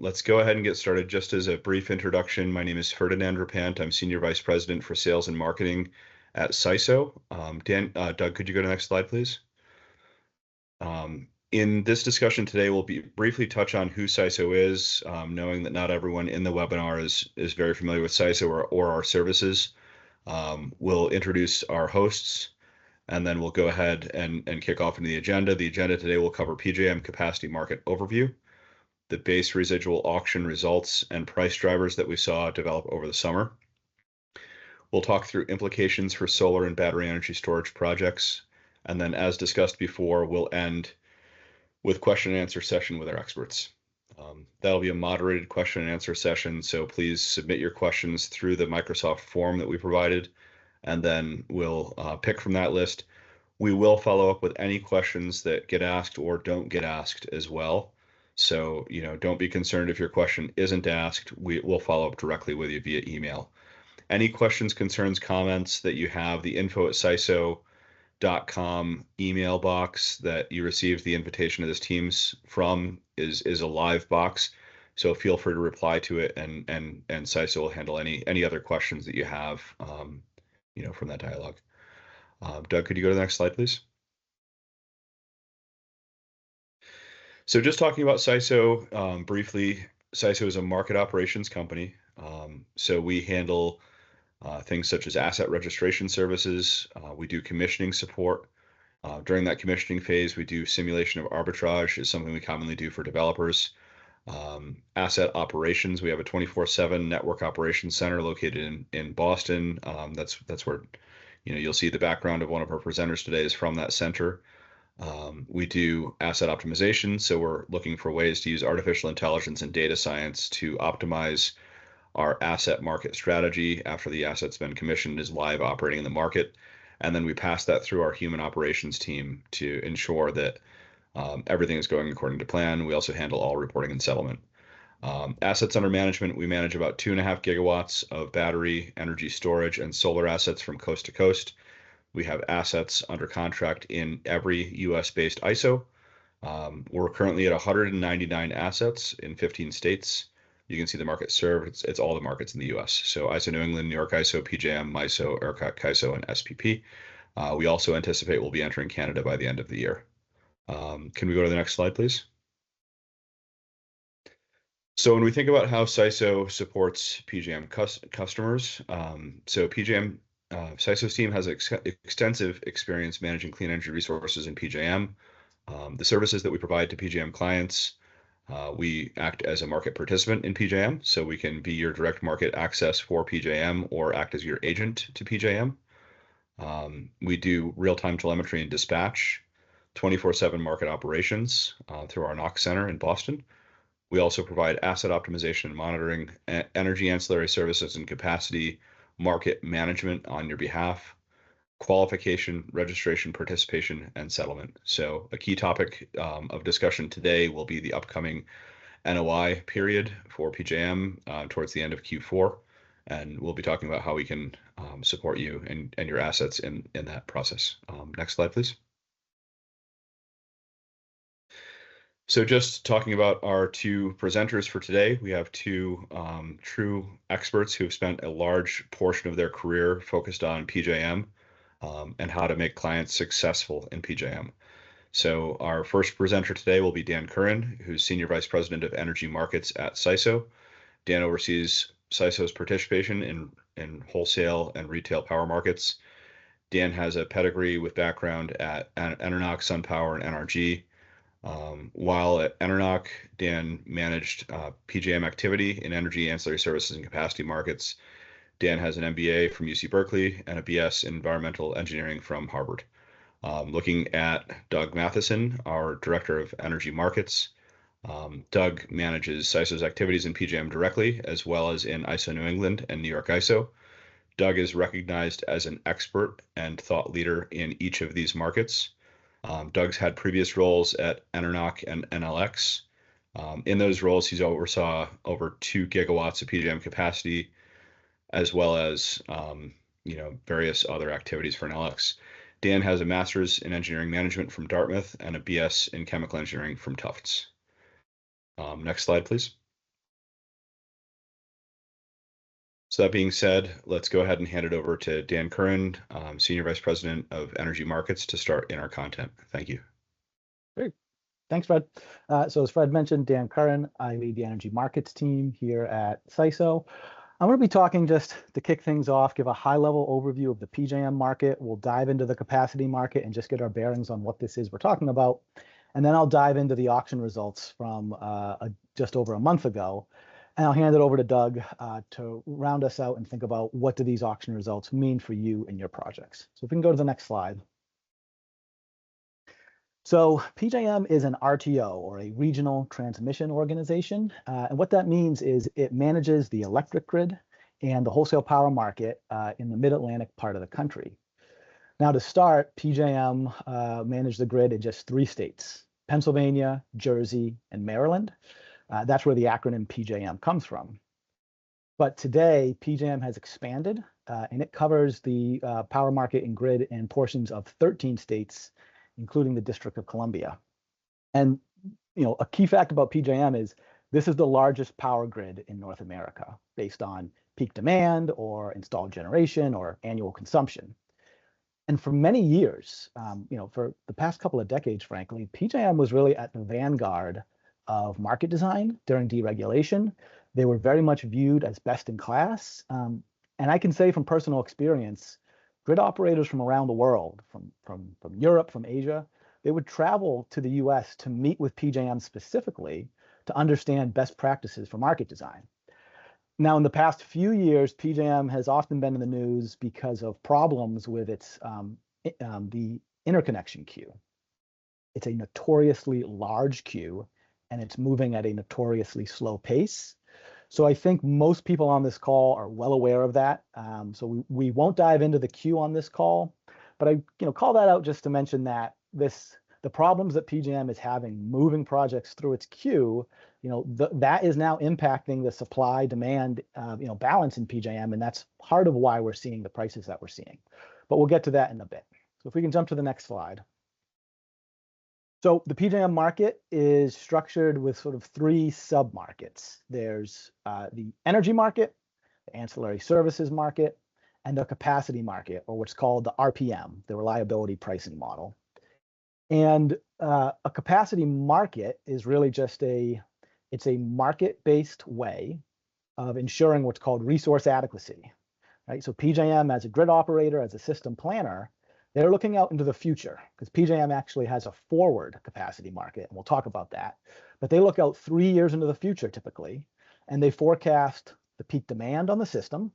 Let's go ahead and get started. Just as a brief introduction, my name is Ferdinand Rapant. I'm Senior Vice President for Sales and Marketing at SYSO. Doug, could you go to the next slide, please? In this discussion today, we'll briefly touch on who SYSO is, knowing that not everyone in the webinar is very familiar with SYSO or our services. We'll introduce our hosts, and then we'll go ahead and kick off into the agenda. The agenda today will cover PJM capacity market overview, the base residual auction results and price drivers that we saw develop over the summer. We'll talk through implications for solar and battery energy storage projects. And then, as discussed before, we'll end with question and answer session with our experts. That'll be a moderated question and answer session, so please submit your questions through the Microsoft form that we provided, and then we'll pick from that list. We will follow up with any questions that get asked or don't get asked as well. So, don't be concerned if your question isn't asked. We'll follow up directly with you via email. Any questions, concerns, comments that you have, the info@syso.com email box that you received the invitation to this Teams from is a live box. So feel free to reply to it, and SYSO will handle any other questions that you have, from that dialogue. Doug, could you go to the next slide, please? So just talking about SYSO briefly, SYSO is a market operations company. So we handle things such as asset registration services. We do commissioning support. During that commissioning phase, we do simulation of arbitrage, is something we commonly do for developers. Asset operations, we have a 24/7 network operations center located in Boston. That's where you'll see the background of one of our presenters today is from that center. We do asset optimization, so we're looking for ways to use artificial intelligence and data science to optimize our asset market strategy after the asset's been commissioned, is live operating in the market. And then we pass that through our human operations team to ensure that everything is going according to plan. We also handle all reporting and settlement. Assets under management, we manage about 2.5 gigawatts of battery, energy storage, and solar assets from coast to coast. We have assets under contract in every US-based ISO. We're currently at 199 assets in 15 states. You can see the market served. It's all the markets in the US. So ISO New England, New York ISO, PJM, MISO, ERCOT, CAISO, and SPP. We also anticipate we'll be entering Canada by the end of the year. Can we go to the next slide, please? So when we think about how SYSO supports PJM customers, so SYSO's team has extensive experience managing clean energy resources in PJM. The services that we provide to PJM clients, we act as a market participant in PJM, so we can be your direct market access for PJM or act as your agent to PJM. We do real-time telemetry and dispatch, 24/7 market operations through our NOC center in Boston. We also provide asset optimization and monitoring, energy ancillary services and capacity market management on your behalf, qualification, registration, participation, and settlement. So a key topic of discussion today will be the upcoming NOI period for PJM towards the end of Q4, and we'll be talking about how we can support you and your assets in that process. Next slide, please. So just talking about our two presenters for today, we have two true experts who have spent a large portion of their career focused on PJM and how to make clients successful in PJM. So our first presenter today will be Dan Curran, who's Senior Vice President of Energy Markets at SYSO. Dan oversees SYSO's participation in wholesale and retail power markets. Dan has a pedigree with background at Enernoc, SunPower, and NRG. While at Enernoc, Dan managed PJM activity in energy ancillary services and capacity markets. Dan has an MBA from UC Berkeley and a BS in environmental engineering from Harvard. Looking at Doug Matheson, our Director of Energy Markets. Doug manages SYSO's activities in PJM directly, as well as in ISO New England and New York ISO. Doug is recognized as an expert and thought leader in each of these markets. Doug's had previous roles at Enernoc and NLX. In those roles, he's oversaw over 2 gigawatts of PJM capacity, as well as various other activities for NLX. Dan has a master's in engineering management from Dartmouth and a BS in chemical engineering from Tufts. Next slide, please. So that being said, let's go ahead and hand it over to Dan Curran, Senior Vice President of Energy Markets, to start in our content. Thank you. Great. Thanks, Fred. So as Fred mentioned, Dan Curran, I lead the energy markets team here at SYSO. I'm going to be talking, just to kick things off, give a high-level overview of the PJM market. We'll dive into the capacity market and just get our bearings on what this is we're talking about. And then I'll dive into the auction results from just over a month ago. And I'll hand it over to Doug to round us out and think about what do these auction results mean for you and your projects. So if we can go to the next slide. So PJM is an RTO, or a regional transmission organization. And what that means is it manages the electric grid and the wholesale power market in the mid-Atlantic part of the country. Now, to start, PJM managed the grid in just 3 states: Pennsylvania, Jersey, and Maryland. That's where the acronym PJM comes from. But today, PJM has expanded, and it covers the power market and grid in portions of 13 states, including the District of Columbia. And a key fact about PJM is this is the largest power grid in North America based on peak demand or installed generation or annual consumption. And for many years, for the past couple of decades, frankly, PJM was really at the vanguard of market design during deregulation. They were very much viewed as best in class. And I can say from personal experience, grid operators from around the world, from Europe, from Asia, they would travel to the US to meet with PJM specifically to understand best practices for market design. Now, in the past few years, PJM has often been in the news because of problems with its the interconnection queue. It's a notoriously large queue, and it's moving at a notoriously slow pace. So I think most people on this call are well aware of that. So we won't dive into the queue on this call, but I call that out just to mention that the problems that PJM is having moving projects through its queue, that is now impacting the supply-demand balance in PJM, and that's part of why we're seeing the prices that we're seeing. But we'll get to that in a bit. So if we can jump to the next slide. So the PJM market is structured with sort of 3 sub-markets. There's the energy market, the ancillary services market, and the capacity market, or what's called the RPM, the reliability pricing model. And a capacity market is really just it's a market-based way of ensuring what's called resource adequacy, right? So PJM, as a grid operator, as a system planner, they're looking out into the future, because PJM actually has a forward capacity market, and we'll talk about that. But they look out 3 years into the future typically, and they forecast the peak demand on the system,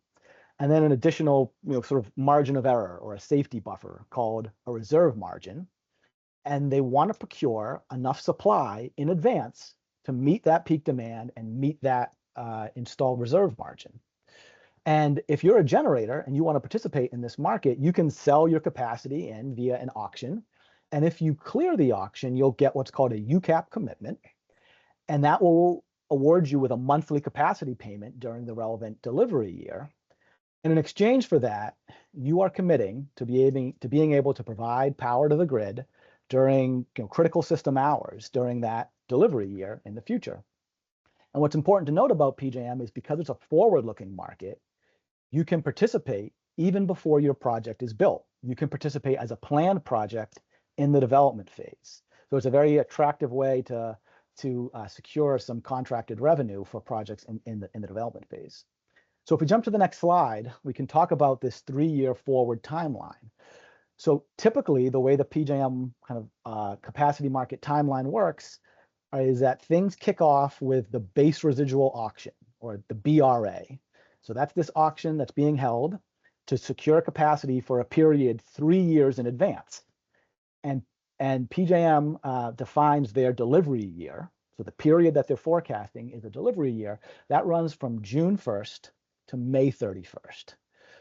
and then an additional sort of margin of error or a safety buffer called a reserve margin. And they want to procure enough supply in advance to meet that peak demand and meet that installed reserve margin. And if you're a generator and you want to participate in this market, you can sell your capacity in via an auction. And if you clear the auction, you'll get what's called a UCAP commitment. And that will award you with a monthly capacity payment during the relevant delivery year. And in exchange for that, you are committing to being able to provide power to the grid during critical system hours during that delivery year in the future. And what's important to note about PJM is because it's a forward-looking market, you can participate even before your project is built. You can participate as a planned project in the development phase. So it's a very attractive way to secure some contracted revenue for projects in the development phase. So if we jump to the next slide, we can talk about this 3-year forward timeline. So typically, the way the PJM kind of capacity market timeline works is that things kick off with the Base Residual Auction, or the BRA. So that's this auction that's being held to secure capacity for a period 3 years in advance. And PJM defines their delivery year. So the period that they're forecasting is a delivery year. That runs from June 1st to May 31st.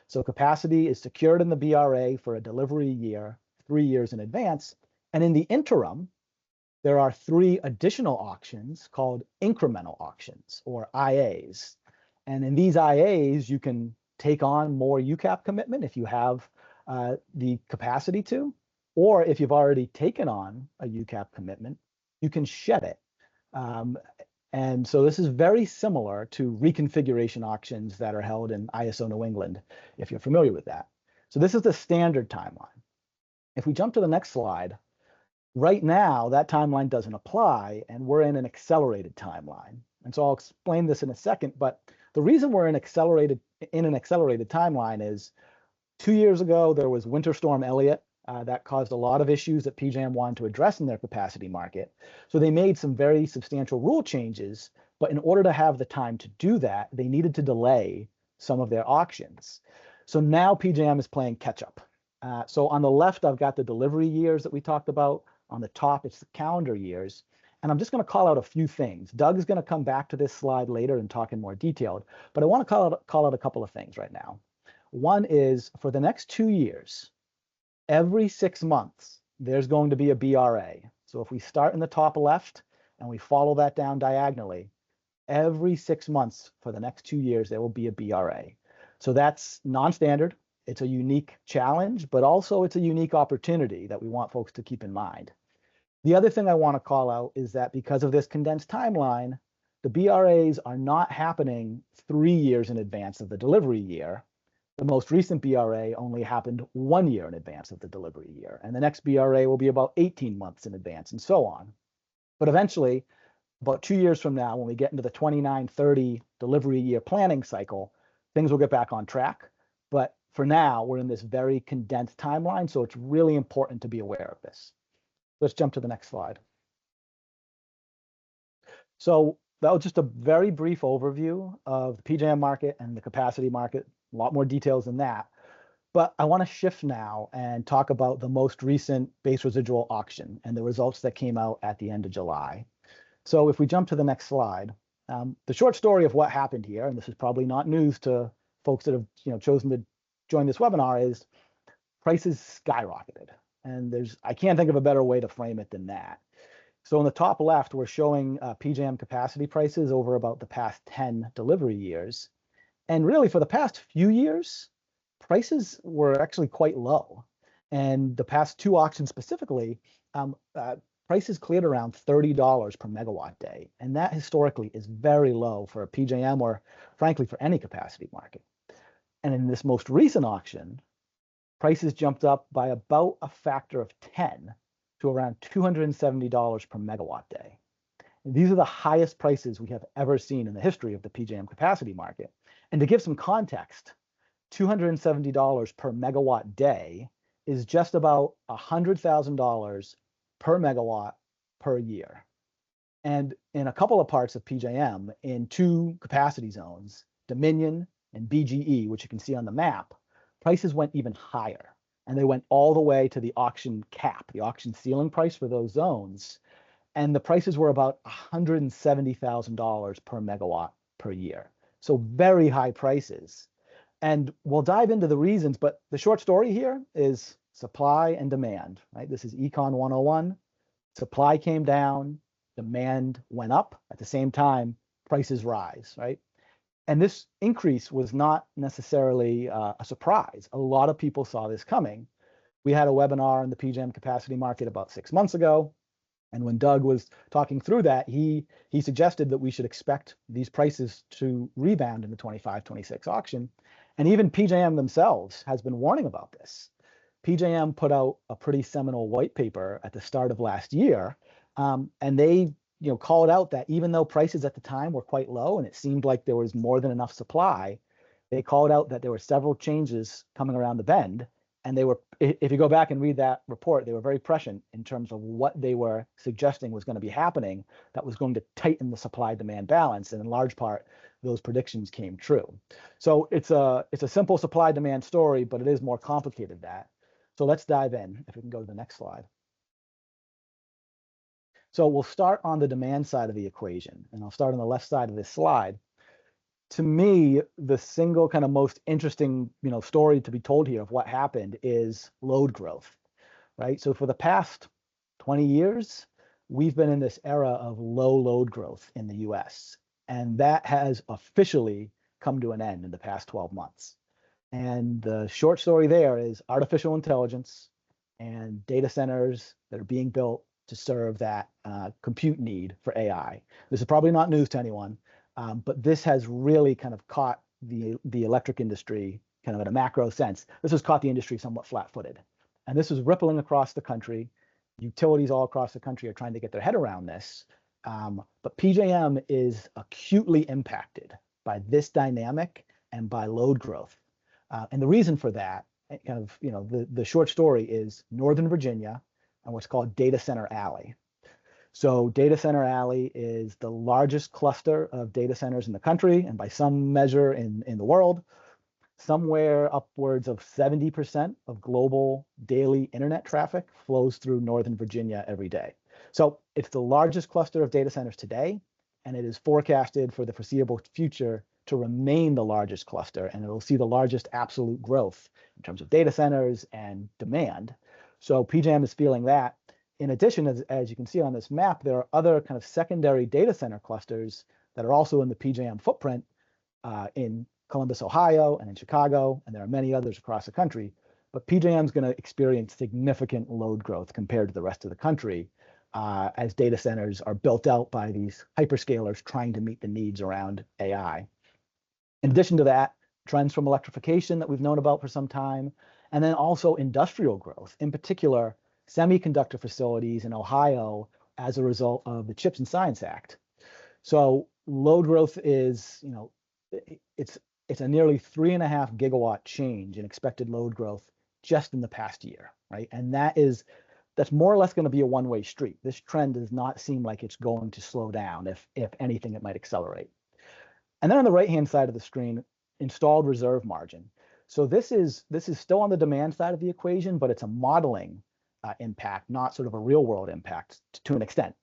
So capacity is secured in the BRA for a delivery year, 3 years in advance. And in the interim, there are 3 additional auctions called incremental auctions, or IAs. And in these IAs, you can take on more UCAP commitment if you have the capacity to, or if you've already taken on a UCAP commitment, you can shed it. And so this is very similar to reconfiguration auctions that are held in ISO New England, if you're familiar with that. So this is the standard timeline. If we jump to the next slide, right now that timeline doesn't apply and we're in an accelerated timeline. And so I'll explain this in a second, but the reason we're in an accelerated timeline is 2 years ago, there was Winter Storm Elliott that caused a lot of issues that PJM wanted to address in their capacity market. So they made some very substantial rule changes, but in order to have the time to do that, they needed to delay some of their auctions. So now PJM is playing catch up. So on the left, I've got the delivery years that we talked about. On the top, it's the calendar years. And I'm just going to call out a few things. Doug is going to come back to this slide later and talk in more detail, but I want to call out a couple of things right now. One is for the next 2 years, every 6 months, there's going to be a BRA. So if we start in the top left and we follow that down diagonally, every 6 months for the next 2 years, there will be a BRA. So that's non-standard. It's a unique challenge, but also it's a unique opportunity that we want folks to keep in mind. The other thing I want to call out is that because of this condensed timeline, the BRAs are not happening 3 years in advance of the delivery year. The most recent BRA only happened 1 year in advance of the delivery year, and the next BRA will be about 18 months in advance, and so on. But eventually, about 2 years from now, when we get into the 29-30 delivery year planning cycle, things will get back on track. But for now, we're in this very condensed timeline, so it's really important to be aware of this. Let's jump to the next slide. So that was just a very brief overview of the PJM market and the capacity market. A lot more details than that. But I want to shift now and talk about the most recent base residual auction and the results that came out at the end of July. So if we jump to the next slide, the short story of what happened here, and this is probably not news to folks that have chosen to join this webinar, is prices skyrocketed. And I can't think of a better way to frame it than that. So in the top left, we're showing PJM capacity prices over about the past 10 delivery years. And really, for the past few years, prices were actually quite low. And the past 2 auctions specifically, prices cleared around $30 per megawatt day. And that historically is very low for a PJM or, frankly, for any capacity market. And in this most recent auction, prices jumped up by about a factor of 10 to around $270 per megawatt day. And these are the highest prices we have ever seen in the history of the PJM capacity market. And to give some context, $270 per megawatt day is just about $100,000 per megawatt per year. And in a couple of parts of PJM, in 2 capacity zones, Dominion and BGE, which you can see on the map, prices went even higher. And they went all the way to the auction cap, the auction ceiling price for those zones. And the prices were about $170,000 per megawatt per year. So very high prices. And we'll dive into the reasons, but the short story here is supply and demand, right? This is Econ 101. Supply came down, demand went up. At the same time, prices rise, right? And this increase was not necessarily a surprise. A lot of people saw this coming. We had a webinar in the PJM capacity market about 6 months ago. And when Doug was talking through that, he suggested that we should expect these prices to rebound in the 25-26 auction. And even PJM themselves has been warning about this. PJM put out a pretty seminal white paper at the start of last year, and they called out that even though prices at the time were quite low and it seemed like there was more than enough supply, they called out that there were several changes coming around the bend. And they were, if you go back and read that report, they were very prescient in terms of what they were suggesting was going to be happening that was going to tighten the supply-demand balance. And in large part, those predictions came true. So it's a simple supply-demand story, but it is more complicated than that. So let's dive in, if we can go to the next slide. So we'll start on the demand side of the equation, and I'll start on the left side of this slide. To me, the single kind of most interesting, story to be told here of what happened is load growth, right? So for the past 20 years, we've been in this era of low load growth in the US, and that has officially come to an end in the past 12 months. And the short story there is artificial intelligence and data centers that are being built to serve that compute need for AI. This is probably not news to anyone, but this has really kind of caught the electric industry kind of in a macro sense. This has caught the industry somewhat flat-footed. And this is rippling across the country. Utilities all across the country are trying to get their head around this. But PJM is acutely impacted by this dynamic and by load growth. And the reason for that, kind of, the short story is Northern Virginia and what's called Data Center Alley. So Data Center Alley is the largest cluster of data centers in the country, and by some measure in the world. Somewhere upwards of 70% of global daily internet traffic flows through Northern Virginia every day. So it's the largest cluster of data centers today, and it is forecasted for the foreseeable future to remain the largest cluster, and it'll see the largest absolute growth in terms of data centers and demand. So PJM is feeling that. In addition, as you can see on this map, there are other kind of secondary data center clusters that are also in the PJM footprint in Columbus, Ohio, and in Chicago, and there are many others across the country. But PJM is going to experience significant load growth compared to the rest of the country as data centers are built out by these hyperscalers trying to meet the needs around AI. In addition to that, trends from electrification that we've known about for some time, and then also industrial growth, in particular, semiconductor facilities in Ohio as a result of the CHIPS and Science Act. So load growth is, it's a nearly 3.5 gigawatt change in expected load growth just in the past year, right? And that's more or less going to be a one-way street. This trend does not seem like it's going to slow down. If anything, it might accelerate. And then on the right-hand side of the screen, installed reserve margin. So this is still on the demand side of the equation, but it's a modeling impact, not sort of a real-world impact to an extent.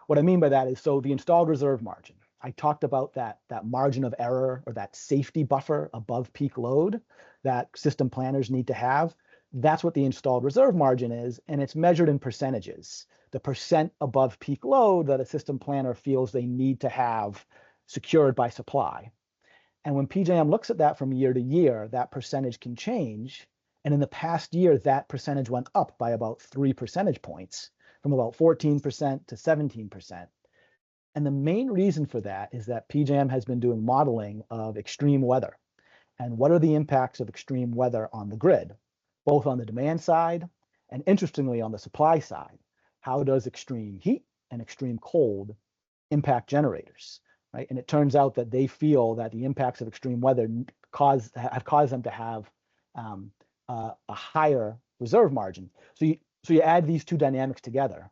What I mean by that is, so the installed reserve margin, I talked about that margin of error or that safety buffer above peak load that system planners need to have. That's what the installed reserve margin is, and it's measured in percentages. The percent above peak load that a system planner feels they need to have secured by supply. And when PJM looks at that from year to year, that percentage can change. And in the past year, that percentage went up by about 3 percentage points, from about 14% to 17%. And the main reason for that is that PJM has been doing modeling of extreme weather. And what are the impacts of extreme weather on the grid, both on the demand side and, interestingly, on the supply side? How does extreme heat and extreme cold impact generators, right? And it turns out that they feel that the impacts of extreme weather have caused them to have a higher reserve margin. So you add these two dynamics together,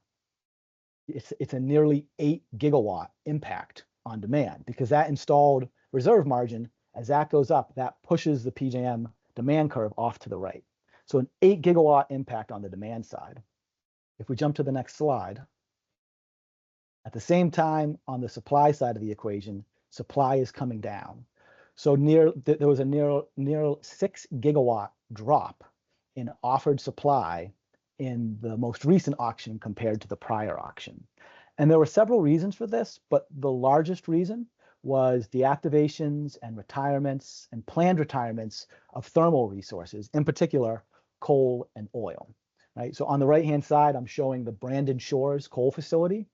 it's a nearly 8 gigawatt impact on demand, because that installed reserve margin, as that goes up, that pushes the PJM demand curve off to the right. So an 8 gigawatt impact on the demand side. If we jump to the next slide, at the same time, on the supply side of the equation, supply is coming down. So there was a near 6 gigawatt drop in offered supply in the most recent auction compared to the prior auction. And there were several reasons for this, but the largest reason was deactivations and retirements and planned retirements of thermal resources, in particular, coal and oil, right? So on the right-hand side, I'm showing the Brandon Shores coal facility.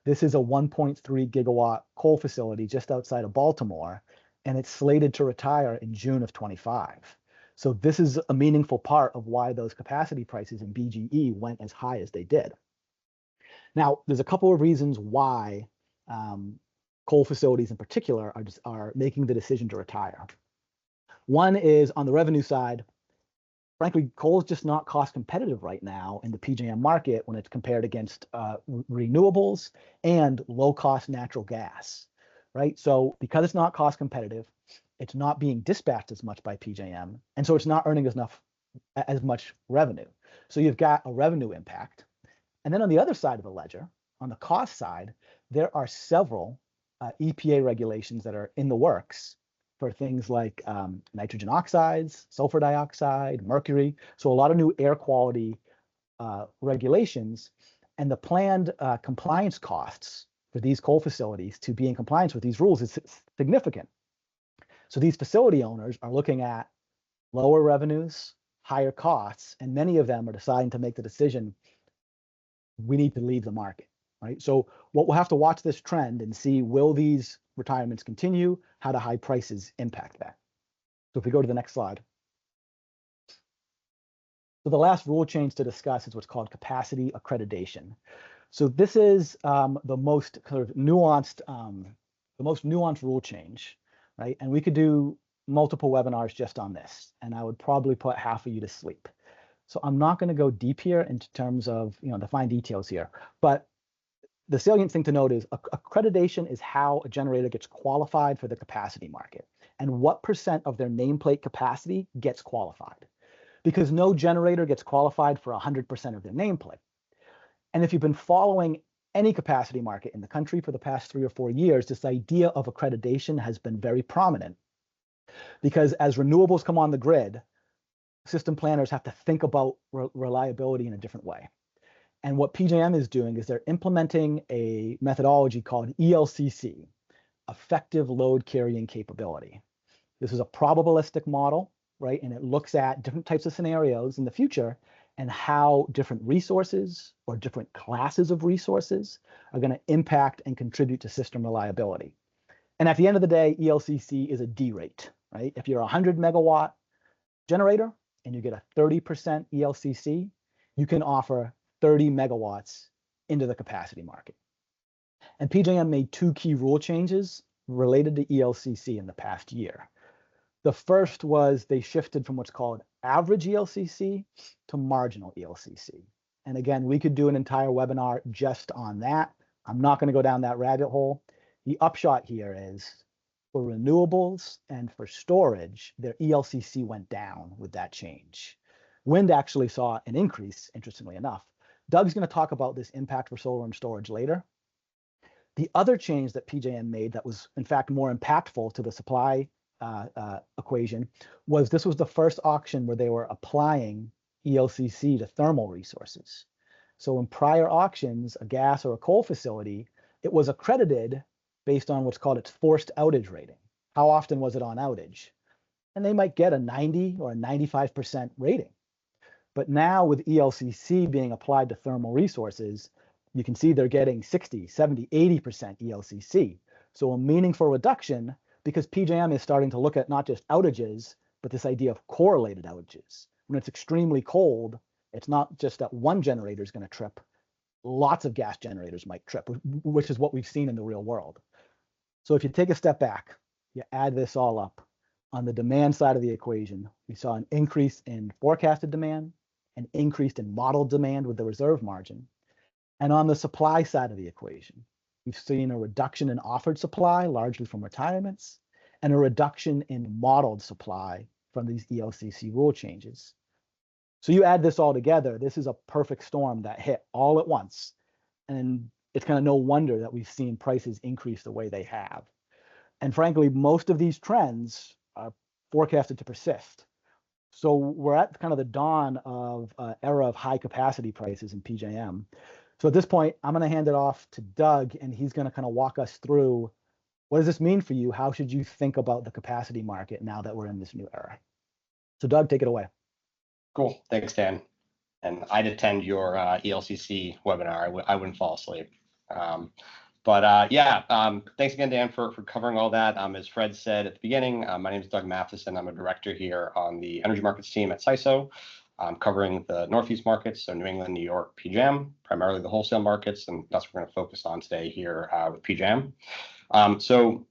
This is a 1.3 gigawatt coal facility just outside of Baltimore, and it's slated to retire in June of 25. So this is a meaningful part of why those capacity prices in BGE went as high as they did. Now, there's a couple of reasons why coal facilities in particular are making the decision to retire. One is on the revenue side. Frankly, coal is just not cost competitive right now in the PJM market when it's compared against renewables and low-cost natural gas, right? So because it's not cost competitive, it's not being dispatched as much by PJM, and so it's not earning as much revenue. So you've got a revenue impact. And then on the other side of the ledger, on the cost side, there are several EPA regulations that are in the works for things like nitrogen oxides, sulfur dioxide, mercury. So a lot of new air quality regulations, and the planned compliance costs for these coal facilities to be in compliance with these rules is significant. So these facility owners are looking at lower revenues, higher costs, and many of them are deciding to make the decision we need to leave the market, right? So we'll have to watch this trend and see, will these retirements continue? How do high prices impact that? So if we go to the next slide. So the last rule change to discuss is what's called capacity accreditation. So this is the most kind of nuanced, rule change, right? And we could do multiple webinars just on this, and I would probably put half of you to sleep. So I'm not going to go deep here in terms of the fine details here, but the salient thing to note is accreditation is how a generator gets qualified for the capacity market and what % of their nameplate capacity gets qualified. Because no generator gets qualified for 100% of their nameplate. And if you've been following any capacity market in the country for the past 3 or 4 years, this idea of accreditation has been very prominent. Because as renewables come on the grid, system planners have to think about reliability in a different way. And what PJM is doing is they're implementing a methodology called ELCC, effective load carrying capability. This is a probabilistic model, right? And it looks at different types of scenarios in the future and how different resources or different classes of resources are going to impact and contribute to system reliability. And at the end of the day, ELCC is a D rate, right? If you're a 100 megawatt generator and you get a 30% ELCC, you can offer 30 megawatts into the capacity market. And PJM made 2 key rule changes related to ELCC in the past year. The first was they shifted from what's called average ELCC to marginal ELCC. And again, we could do an entire webinar just on that. I'm not going to go down that rabbit hole. The upshot here is for renewables and for storage, their ELCC went down with that change. Wind actually saw an increase, interestingly enough. Doug's going to talk about this impact for solar and storage later. The other change that PJM made that was, in fact, more impactful to the supply equation was this was the first auction where they were applying ELCC to thermal resources. So in prior auctions, a gas or a coal facility, it was accredited based on what's called its forced outage rating. How often was it on outage? And they might get a 90 or a 95% rating. But now with ELCC being applied to thermal resources, you can see they're getting 60, 70, 80% ELCC. So a meaningful reduction, because PJM is starting to look at not just outages, but this idea of correlated outages. When it's extremely cold, it's not just that one generator is going to trip. Lots of gas generators might trip, which is what we've seen in the real world. So if you take a step back, you add this all up. On the demand side of the equation, we saw an increase in forecasted demand, an increase in modeled demand with the reserve margin. And on the supply side of the equation, we've seen a reduction in offered supply, largely from retirements, and a reduction in modeled supply from these ELCC rule changes. So you add this all together, this is a perfect storm that hit all at once. And it's kind of no wonder that we've seen prices increase the way they have. And frankly, most of these trends are forecasted to persist. So we're at kind of the dawn of an era of high capacity prices in PJM. So at this point, I'm going to hand it off to Doug, and he's going to kind of walk us through, what does this mean for you? How should you think about the capacity market now that we're in this new era? So Doug, take it away. Cool. Thanks, Dan. And I'd attend your ELCC webinar. I wouldn't fall asleep. Thanks again, Dan, for covering all that. As Fred said at the beginning, my name is Doug Matheson. I'm a director here on the energy markets team at SYSO, covering the Northeast markets, so New England, New York, PJM, primarily the wholesale markets, and that's what we're going to focus on today here with PJM. So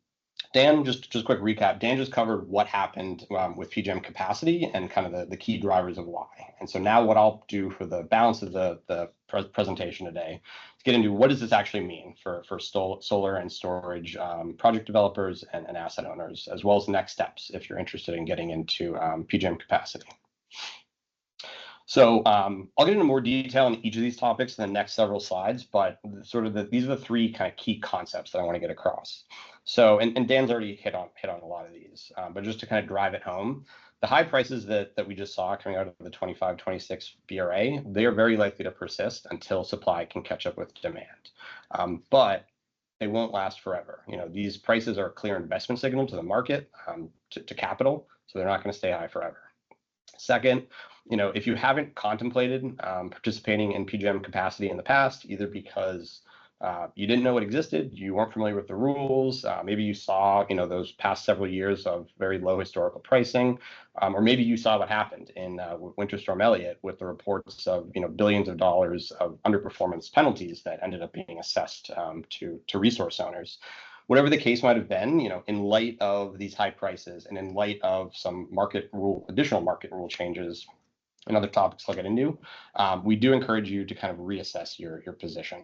Dan, just a quick recap. Dan just covered what happened with PJM capacity and kind of the key drivers of why. And so now what I'll do for the balance of the presentation today is get into what does this actually mean for solar and storage project developers and asset owners, as well as next steps if you're interested in getting into PJM capacity. So I'll get into more detail on each of these topics in the next several slides, but these are the 3 kind of key concepts that I want to get across. So, and Dan's already hit on a lot of these, but just to kind of drive it home, the high prices that we just saw coming out of the 25-26 BRA, they are very likely to persist until supply can catch up with demand. But they won't last forever. These prices are a clear investment signal to the market, to capital, so they're not going to stay high forever. Second, if you haven't contemplated participating in PJM capacity in the past, either because you didn't know it existed, you weren't familiar with the rules, maybe you saw, those past several years of very low historical pricing, or maybe you saw what happened in Winter Storm Elliott with the reports of, billions of dollars of underperformance penalties that ended up being assessed to resource owners. Whatever the case might have been, in light of these high prices and in light of some additional market rule changes and other topics I'll get into, we do encourage you to kind of reassess your position.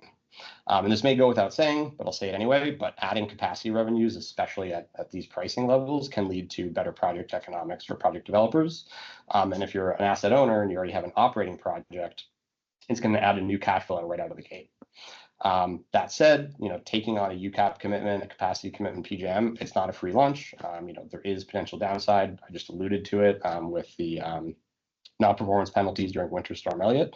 And this may go without saying, but I'll say it anyway, but adding capacity revenues, especially at these pricing levels, can lead to better project economics for project developers. And if you're an asset owner and you already have an operating project, it's going to add a new cash flow right out of the gate. That said, taking on a UCAP commitment, a capacity commitment PJM, it's not a free lunch. There is potential downside. I just alluded to it with the non-performance penalties during Winter Storm Elliott.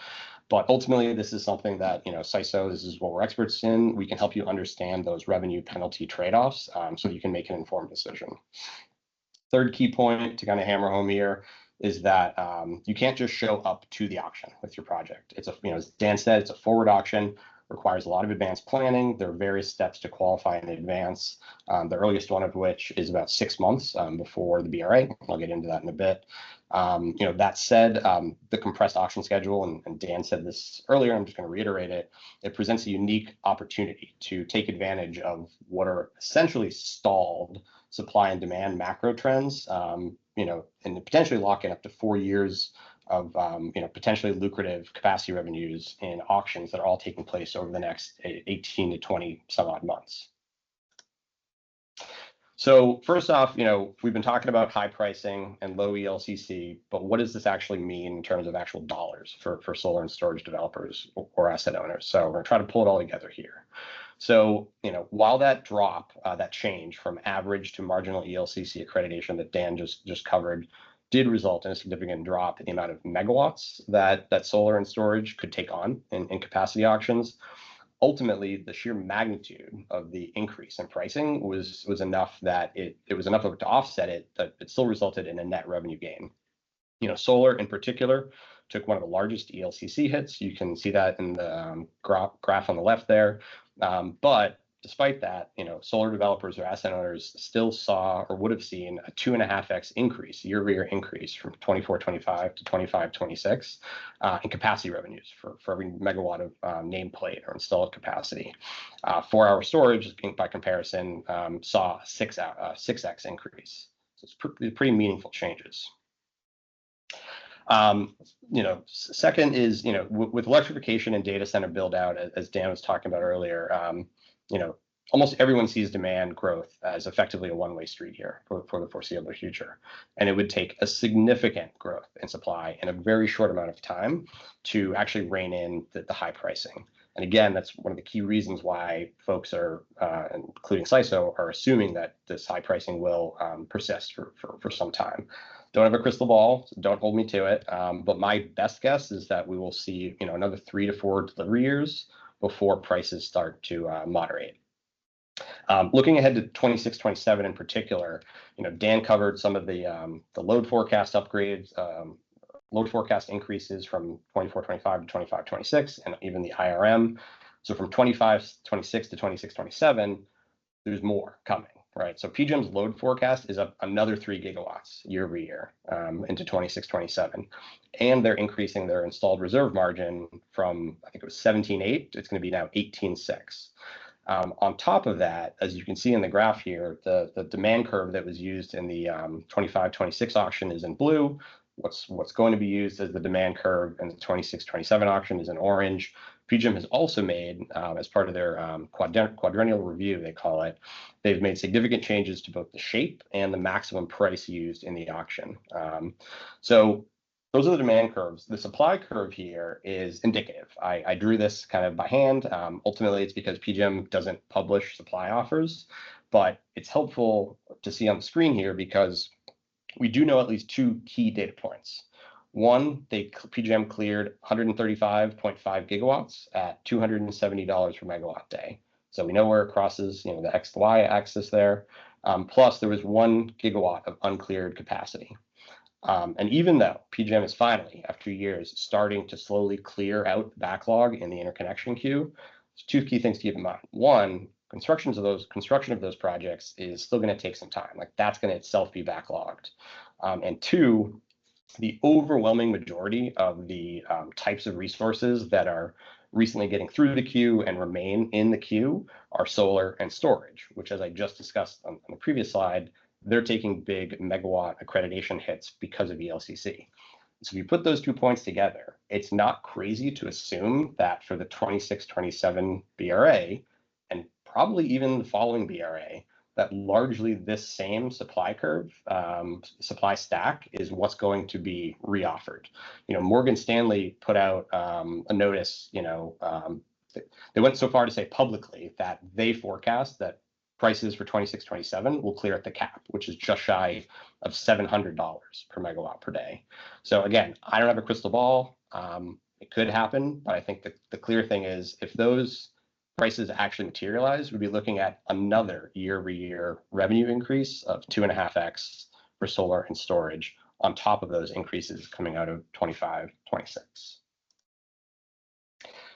But ultimately, this is something that, SYSO, this is what we're experts in. We can help you understand those revenue penalty trade-offs so that you can make an informed decision. Third key point to kind of hammer home here is that you can't just show up to the auction with your project. It's as Dan said, it's a forward auction, requires a lot of advanced planning. There are various steps to qualify in advance, the earliest one of which is about 6 months before the BRA. I'll get into that in a bit. That said, the compressed auction schedule, and Dan said this earlier, I'm just going to reiterate it, it presents a unique opportunity to take advantage of what are essentially stalled supply and demand macro trends, and potentially lock in up to 4 years of potentially lucrative capacity revenues in auctions that are all taking place over the next 18 to 20 some odd months. So first off, we've been talking about high pricing and low ELCC, but what does this actually mean in terms of actual dollars for solar and storage developers or asset owners? So we're going to try to pull it all together here. So, while that drop, that change from average to marginal ELCC accreditation that Dan just covered did result in a significant drop in the amount of megawatts that solar and storage could take on in capacity auctions, ultimately the sheer magnitude of the increase in pricing was enough that it was enough of it to offset it, that it still resulted in a net revenue gain. Solar in particular took one of the largest ELCC hits. You can see that in the graph on the left there. But despite that, solar developers or asset owners still saw or would have seen a 2.5x increase, year-over-year increase from 24-25 to 25-26 in capacity revenues for every megawatt of nameplate or installed capacity. 4-hour storage, by comparison, saw a 6x increase. So it's pretty meaningful changes. Second is, with electrification and data center build out, as Dan was talking about earlier, almost everyone sees demand growth as effectively a one-way street here for the foreseeable future. And it would take a significant growth in supply in a very short amount of time to actually rein in the high pricing. And again, that's one of the key reasons why folks are, including SYSO, are assuming that this high pricing will persist for some time. Don't have a crystal ball, so don't hold me to it. But my best guess is that we will see, another 3 to 4 delivery years before prices start to moderate. Looking ahead to 26, 27 in particular, Dan covered some of the load forecast upgrades, load forecast increases from 24, 25 to 25, 26, and even the IRM. So from 25, 26 to 26, 27, there's more coming, right? So PJM's load forecast is up another 3 gigawatts year over year into 26, 27. And they're increasing their installed reserve margin from, I think it was 17.8, it's going to be now 18.6. On top of that, as you can see in the graph here, the demand curve that was used in the 25-26 auction is in blue. What's going to be used as the demand curve in the 26-27 auction is in orange. PJM has also made, as part of their quadrennial review, they call it, they've made significant changes to both the shape and the maximum price used in the auction. So those are the demand curves. The supply curve here is indicative. I drew this kind of by hand. Ultimately, it's because PJM doesn't publish supply offers, but it's helpful to see on the screen here because we do know at least 2 key data points. One, PJM cleared 135.5 gigawatts at $270 per megawatt day. So we know where it crosses, the X to Y axis there. Plus, there was 1 gigawatt of uncleared capacity. And even though PJM is finally, after years, starting to slowly clear out the backlog in the interconnection queue, there's two key things to keep in mind. One, construction of those projects is still going to take some time. Like that's going to itself be backlogged. And two, the overwhelming majority of the types of resources that are recently getting through the queue and remain in the queue are solar and storage, which, as I just discussed on the previous slide, they're taking big megawatt accreditation hits because of ELCC. So if you put those 2 points together, it's not crazy to assume that for the 26-27 BRA, and probably even the following BRA, that largely this same supply curve, supply stack is what's going to be reoffered. Morgan Stanley put out a notice, they went so far to say publicly that they forecast that prices for 26-27 will clear at the cap, which is just shy of $700 per megawatt per day. So again, I don't have a crystal ball. It could happen, but I think the clear thing is if those prices actually materialize, we'd be looking at another year-over-year revenue increase of 2.5x for solar and storage on top of those increases coming out of 25-26.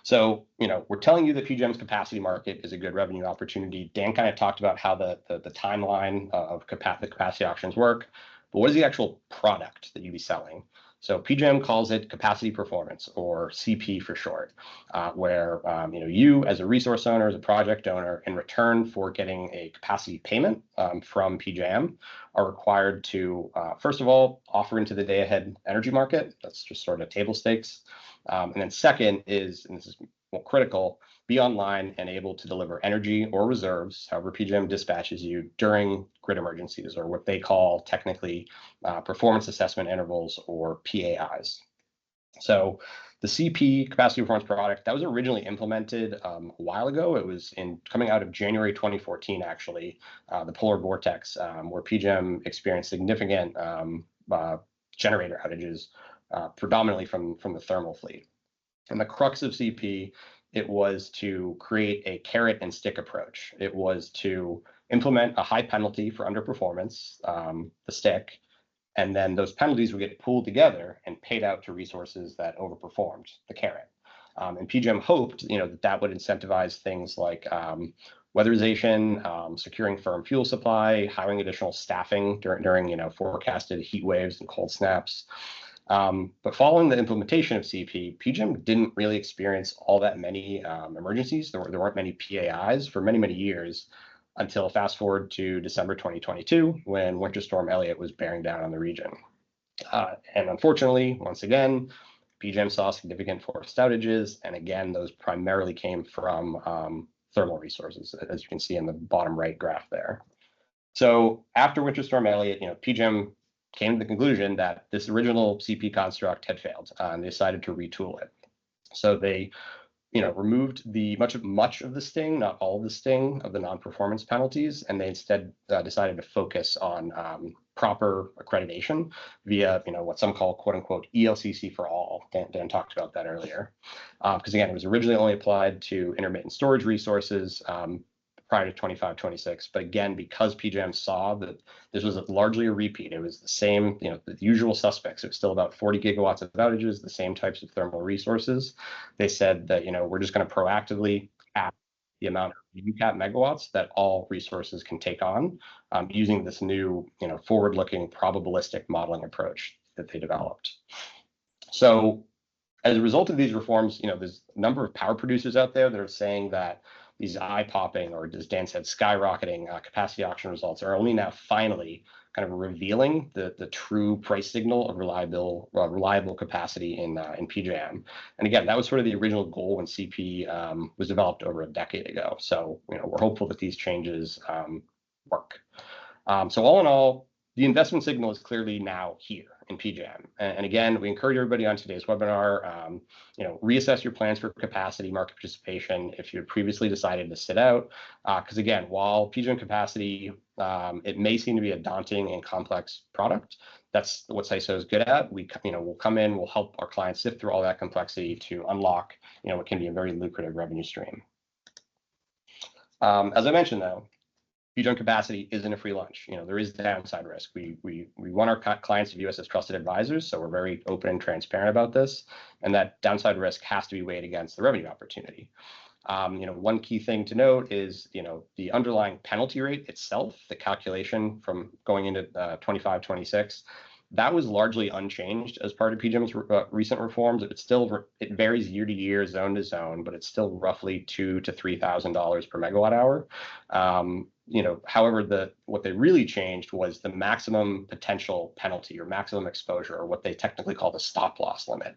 So, we're telling you that PJM's capacity market is a good revenue opportunity. Dan kind of talked about how the timeline of the capacity auctions work, but what is the actual product that you'd be selling? So PJM calls it capacity performance, or CP for short, where you as a resource owner, as a project owner, in return for getting a capacity payment from PJM, are required to, first of all, offer into the day-ahead energy market. That's just sort of table stakes. And then second is, and this is more critical, be online and able to deliver energy or reserves, however PJM dispatches you, during grid emergencies, or what they call technically performance assessment intervals, or PAIs. So the CP, capacity performance product, that was originally implemented a while ago. It was coming out of January 2014, actually, the polar vortex, where PJM experienced significant generator outages, predominantly from the thermal fleet. And the crux of CP, it was to create a carrot and stick approach. It was to implement a high penalty for underperformance, the stick, and then those penalties would get pooled together and paid out to resources that overperformed, the carrot. And PJM hoped, that would incentivize things like weatherization, securing firm fuel supply, hiring additional staffing during forecasted heat waves and cold snaps. But following the implementation of CP, PJM didn't really experience all that many emergencies. There weren't many PAIs for many, many years, until fast forward to December 2022, when Winter Storm Elliott was bearing down on the region. And unfortunately, once again, PJM saw significant forced outages, and again, those primarily came from thermal resources, as you can see in the bottom right graph there. So after Winter Storm Elliott, PJM came to the conclusion that this original CP construct had failed, and they decided to retool it. So they removed much of the sting, not all of the sting of the non-performance penalties, and they instead decided to focus on proper accreditation via what some call "quote unquote" ELCC for all. Dan talked about that earlier, because again, it was originally only applied to intermittent storage resources prior to 25-26, but again, because PJM saw that this was largely a repeat, it was the same, the usual suspects. It was still about 40 gigawatts of outages, the same types of thermal resources. They said that we're just going to proactively cap the amount of UCAP megawatts that all resources can take on, using this new, forward-looking probabilistic modeling approach that they developed. So, as a result of these reforms, there's a number of power producers out there that are saying that these eye-popping, or as Dan said, skyrocketing capacity auction results are only now finally kind of revealing the true price signal of reliable capacity in PJM. And again, that was sort of the original goal when CP was developed over a decade ago. So we're hopeful that these changes work. So all in all, the investment signal is clearly now here in PJM. And again, we encourage everybody on today's webinar, reassess your plans for capacity market participation if you had previously decided to sit out. Because again, while PJM capacity, it may seem to be a daunting and complex product, that's what SYSO is good at. We'll come in, we'll help our clients sift through all that complexity to unlock, what can be a very lucrative revenue stream. As I mentioned, though, PJM capacity isn't a free lunch. There is downside risk. We want our clients to view us as trusted advisors, so we're very open and transparent about this, and that downside risk has to be weighed against the revenue opportunity. One key thing to note is, the underlying penalty rate itself, the calculation from going into 25, 26, that was largely unchanged as part of PJM's recent reforms. It varies year to year, zone to zone, but it's still roughly $2,000 to $3,000 per megawatt hour. However, what they really changed was the maximum potential penalty or maximum exposure, or what they technically call the stop loss limit.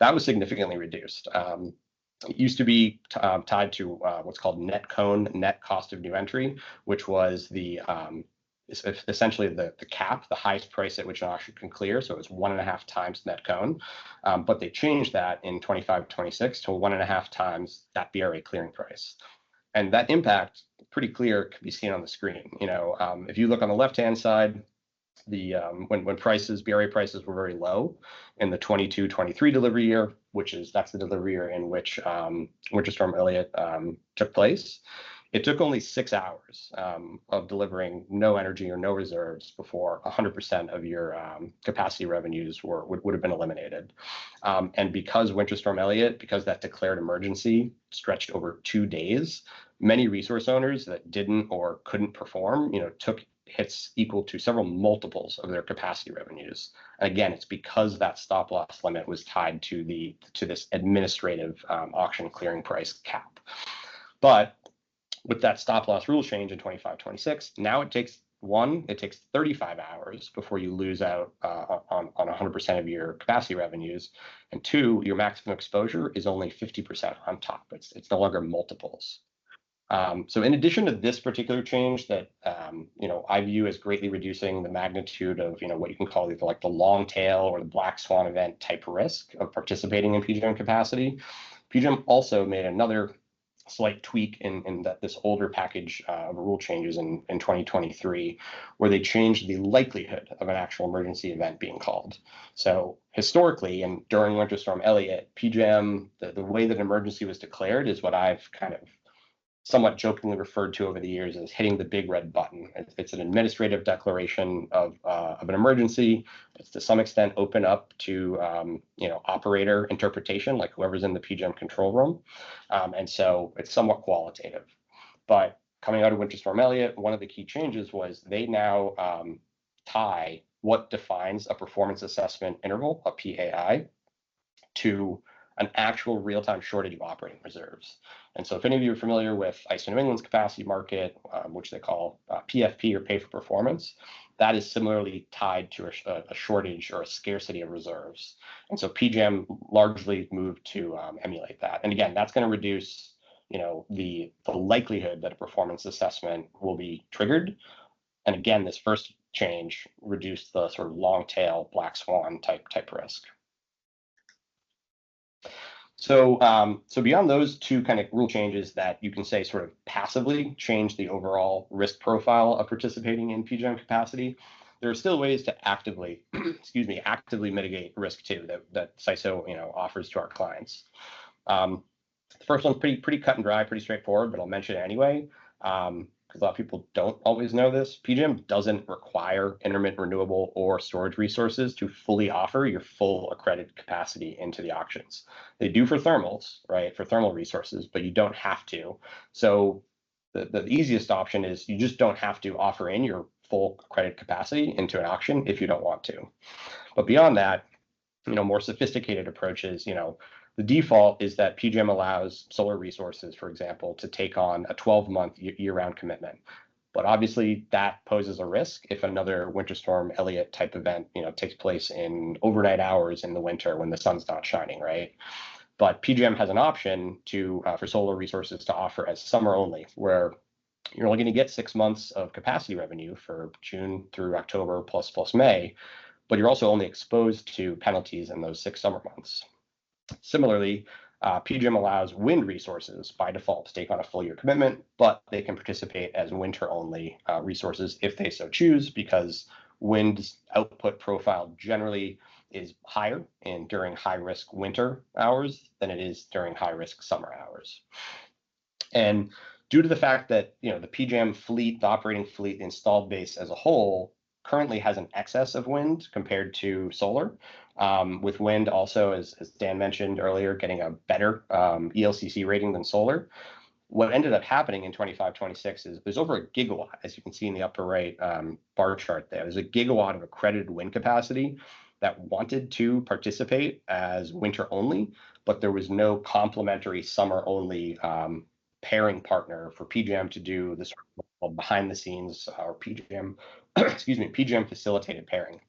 That was significantly reduced. It used to be tied to what's called net cone, net cost of new entry, which was essentially the cap, the highest price at which an auction can clear. So it was 1.5 times net cone. But they changed that in 25-26 to 1.5 times that BRA clearing price. And that impact, pretty clear, can be seen on the screen. If you look on the left-hand side, when BRA prices were very low in the 22-23 delivery year, that's the delivery year in which Winter Storm Elliott took place. It took only 6 hours of delivering no energy or no reserves before 100% of your capacity revenues would have been eliminated. And because Winter Storm Elliott, because that declared emergency stretched over 2 days, many resource owners that didn't or couldn't perform, took hits equal to several multiples of their capacity revenues. And again, it's because that stop loss limit was tied to this administrative auction clearing price cap. But with that stop loss rule change in 25-26, now it takes 35 hours before you lose out on 100% of your capacity revenues, and 2, your maximum exposure is only 50% on top. It's no longer multiples. So in addition to this particular change that I view as greatly reducing the magnitude of what you can call the long tail or the black swan event type risk of participating in PJM capacity, PJM also made another slight tweak in this older package of rule changes in 2023, where they changed the likelihood of an actual emergency event being called. So historically, and during Winter Storm Elliott, PJM, the way that emergency was declared is what I've kind of somewhat jokingly referred to over the years as hitting the big red button. It's an administrative declaration of an emergency. It's to some extent open up to operator interpretation, like whoever's in the PJM control room, and so it's somewhat qualitative. But coming out of Winter Storm Elliott, one of the key changes was they now tie what defines a performance assessment interval, a PAI, to an actual real-time shortage of operating reserves. And so if any of you are familiar with ISO New England's capacity market, which they call PFP or pay for performance, that is similarly tied to a shortage or a scarcity of reserves. And so PJM largely moved to emulate that. And again, that's going to reduce the likelihood that a performance assessment will be triggered. And again, this first change reduced the sort of long tail black swan type risk. So beyond those two kind of rule changes that you can say sort of passively change the overall risk profile of participating in PJM capacity, there are still ways to actively mitigate risk too that SYSO offers to our clients. The first one's pretty cut and dry, pretty straightforward, but I'll mention it anyway. Because a lot of people don't always know this, PJM doesn't require intermittent renewable or storage resources to fully offer your full accredited capacity into the auctions. They do for thermals, right, for thermal resources, but you don't have to. So the easiest option is you just don't have to offer in your full accredited capacity into an auction if you don't want to. But beyond that, more sophisticated approaches, the default is that PJM allows solar resources, for example, to take on a 12-month year-round commitment. But obviously, that poses a risk if another Winter Storm Elliott type event, takes place in overnight hours in the winter when the sun's not shining, right? But PJM has an option for solar resources to offer as summer only, where you're only going to get 6 months of capacity revenue for June through October plus May, but you're also only exposed to penalties in those 6 summer months. Similarly, PJM allows wind resources by default to take on a full year commitment, but they can participate as winter-only resources if they so choose, because wind's output profile generally is higher during high-risk winter hours than it is during high-risk summer hours. And due to the fact that the PJM fleet, the operating fleet, the installed base as a whole, currently has an excess of wind compared to solar. With wind also, as Dan mentioned earlier, getting a better ELCC rating than solar. What ended up happening in 25-26 is there's over a gigawatt, as you can see in the upper right bar chart there. There's a gigawatt of accredited wind capacity that wanted to participate as winter only, but there was no complementary summer only pairing partner for PJM to do this behind the scenes or PJM, excuse me, PJM facilitated pairing.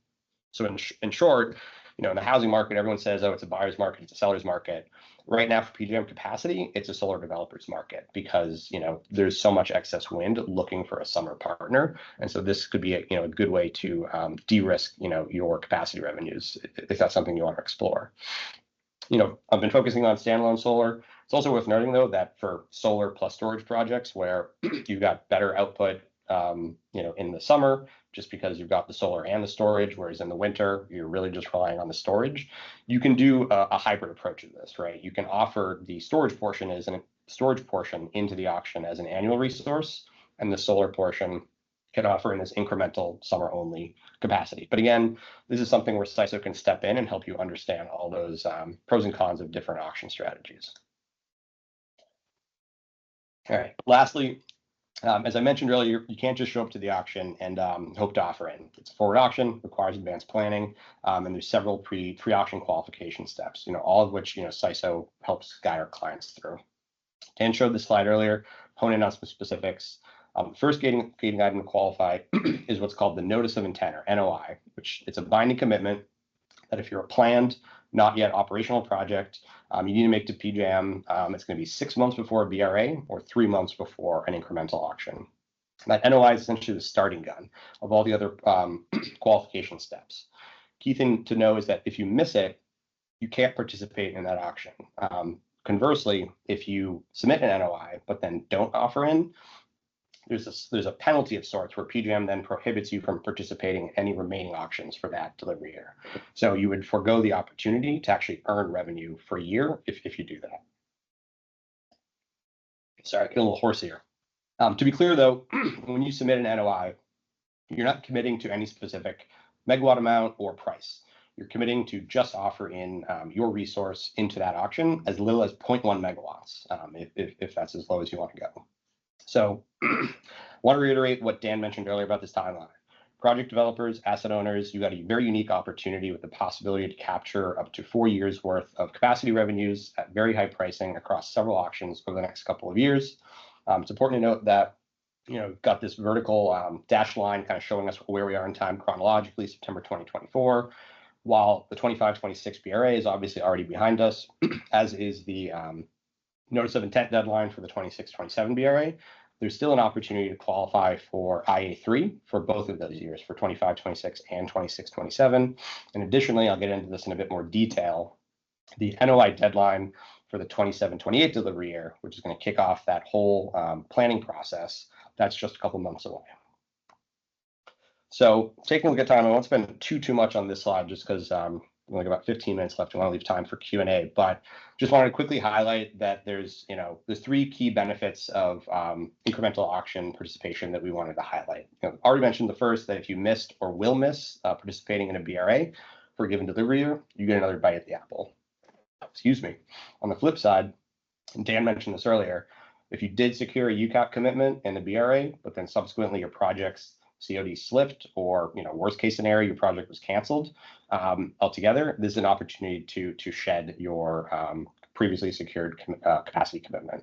So in short, in the housing market, everyone says, oh, it's a buyer's market, it's a seller's market. Right now for PJM capacity, it's a solar developer's market because, there's so much excess wind looking for a summer partner. And so this could be a good way to de-risk, your capacity revenues if that's something you want to explore. I've been focusing on standalone solar. It's also worth noting, though, that for solar plus storage projects where you've got better output, in the summer, just because you've got the solar and the storage, whereas in the winter, you're really just relying on the storage. You can do a hybrid approach of this, right? You can offer the storage portion into the auction as an annual resource, and the solar portion can offer in this incremental summer only capacity. But again, this is something where SYSO can step in and help you understand all those pros and cons of different auction strategies. All right, lastly, as I mentioned earlier, you can't just show up to the auction and hope to offer in. It's a forward auction, requires advanced planning, and there's several pre-auction qualification steps, all of which, SYSO helps guide our clients through. Dan showed this slide earlier, hone in on some specifics. First gating item to qualify is what's called the Notice of Intent, or NOI, which it's a binding commitment that if you're a planned, not yet operational project, you need to make to PJM. It's going to be 6 months before a BRA or 3 months before an incremental auction. That NOI is essentially the starting gun of all the other qualification steps. Key thing to know is that if you miss it, you can't participate in that auction. Conversely, if you submit an NOI but then don't offer in, there's a penalty of sorts where PJM then prohibits you from participating in any remaining auctions for that delivery year. So you would forego the opportunity to actually earn revenue for a year if you do that. Sorry, getting a little hoarse here. To be clear, though, when you submit an NOI, you're not committing to any specific megawatt amount or price. You're committing to just offer in your resource into that auction as little as 0.1 megawatts, if that's as low as you want to go. So I want to reiterate what Dan mentioned earlier about this timeline. Project developers, asset owners, you got a very unique opportunity with the possibility to capture up to 4 years worth of capacity revenues at very high pricing across several auctions over the next couple of years. It's important to note that, we've got this vertical dashed line kind of showing us where we are in time chronologically, September 2024, while the 25-26 BRA is obviously already behind us, as is the Notice of Intent deadline for the 26-27 BRA. There's still an opportunity to qualify for IA3 for both of those years, for 25-26 and 26-27. And additionally, I'll get into this in a bit more detail. The NOI deadline for the 27-28 delivery year, which is going to kick off that whole planning process, that's just a couple months away. So taking a look at time, I won't spend too much on this slide just because we only got about 15 minutes left. I want to leave time for Q&A, but just wanted to quickly highlight that there's 3 key benefits of incremental auction participation that we wanted to highlight. Already mentioned the first, that if you missed or will miss participating in a BRA for a given delivery year, you get another bite at the apple. Excuse me. On the flip side, and Dan mentioned this earlier, if you did secure a UCAP commitment in the BRA, but then subsequently your project's COD slipped, or worst case scenario, your project was canceled altogether, this is an opportunity to shed your previously secured capacity commitment.